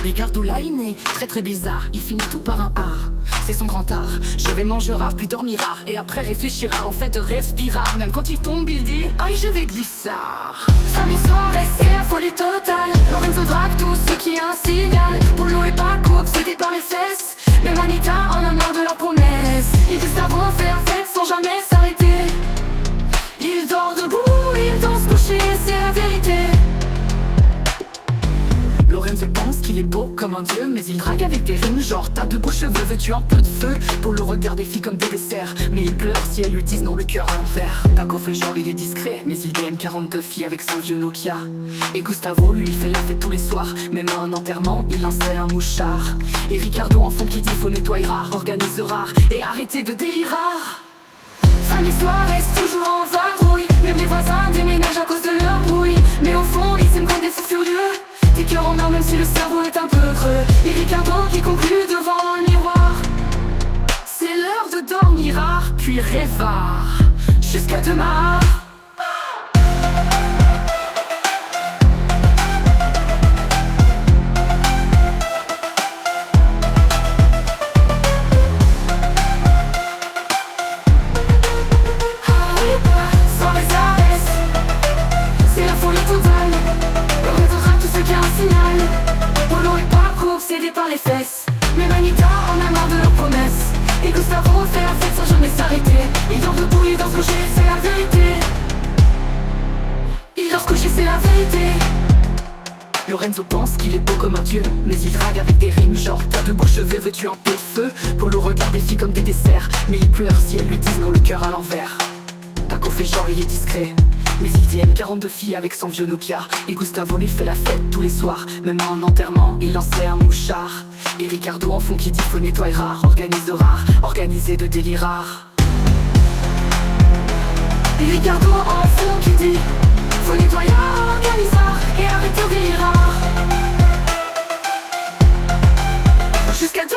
Ricardo là il est très bizarre, il finit tout par un art. C'est son grand art, je vais manger rare puis dormira. Et après réfléchira, en fait respira. Même quand il tombe il dit, aïe je vais glissard. Samedi soirée c'est la folie totale. Lorenzo drague tous ceux qui un signal. Polo et Paco obsédés par les fesses. Même Anita en a marre de leur promesse. Ils disent savoir faire fête sans jamais s'arrêter. Il dort debout, il danse couché, c'est la vérité. Lorenzo pense qu'il est beau comme un dieu, mais il drague avec des rimes genre t'as de beaux cheveux, veux-tu un peu de feu? Pour le regarder filles comme des desserts, mais il pleure si elles lui disent non le cœur à l'envers. Paco fait genre il est discret, mais il aime 42 filles avec son vieux Nokia. Et Gustavo lui il fait la fête tous les soirs, même à un enterrement il lançait un mouchard. Et Ricardo en fond qui dit faut nettoyera, organisera et arrêter de délirar. Samedi soir reste toujours en vadrouille, même les voisins déménagent à cause de leur bruit. Mais au fond ils s'aiment comme des fous furieux, des cœurs en or même si le cerveau est un peu creux. Et Ricardo qui conclut devant un miroir, c'est l'heure de dormir rare, puis rêvard, jusqu'à demain. Polo et Paco obsédés par les fesses. Même Anita en a marre de leurs promesses. Et Gustavo fait la fête sans jamais s'arrêter. Il dort debout, il dort couché, c'est la vérité. Il dort couché, c'est la vérité. Lorenzo pense qu'il est beau comme un dieu, mais il drague avec des rimes genre t'as de beaux cheveux, veux-tu un peu de feu? Polo regarde des filles comme des desserts, mais il pleure si elles lui disent non le cœur à l'envers. Paco fait genre il est discret, mais il aime 42 filles avec son vieux Nokia. Et Gustavo lui fait la fête tous les soirs, même à un enterrement il lançait un mouchard. Et Ricardo en fond qui dit faut nettoyera, organisera, organiser de délire rare. Et Ricardo en fond qui dit faut nettoyer, organisera et arrêter de délire rare, jusqu'à demain.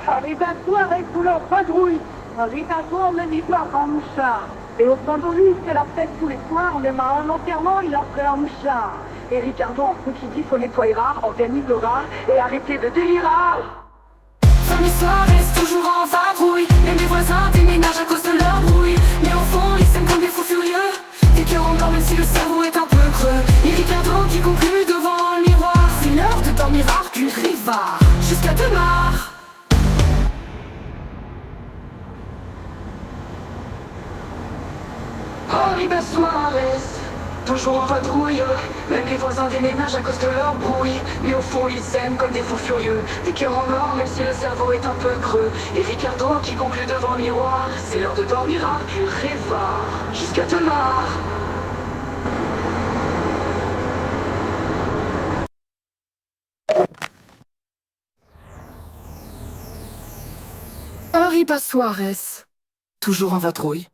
Arrive un soir et couleur vadrouille. Arrive un soir, on ne dit pas en mouchard. Et au fond de lui, c'est la fête tous les soirs. Même à un enterrement, il a pris un mouchard. Et Ricardo, en fond qui dit faut nettoyera, organisera et arrêter de délirer. Samedi soir reste toujours en vadrouille, même les voisins déménagent à cause de leur bruit. Mais au fond ils s'aiment comme des fous furieux, des cœurs en or même si le cerveau est un peu creux. Et Ricardo qui conclut devant un miroir, c'est l'heure de dormir rare puis rêvard, jusqu'à demain. Arrive un soir reste toujours en vadrouille, même les voisins déménagent à cause de leur bruit. Mais au fond ils s'aiment comme des fous furieux, des cœurs en or même si le cerveau est un peu creux. Et Ricardo qui conclut devant le miroir, c'est l'heure de dormir rare puis rêvard, jusqu'à demain. Arriba Suarez, toujours en vadrouille,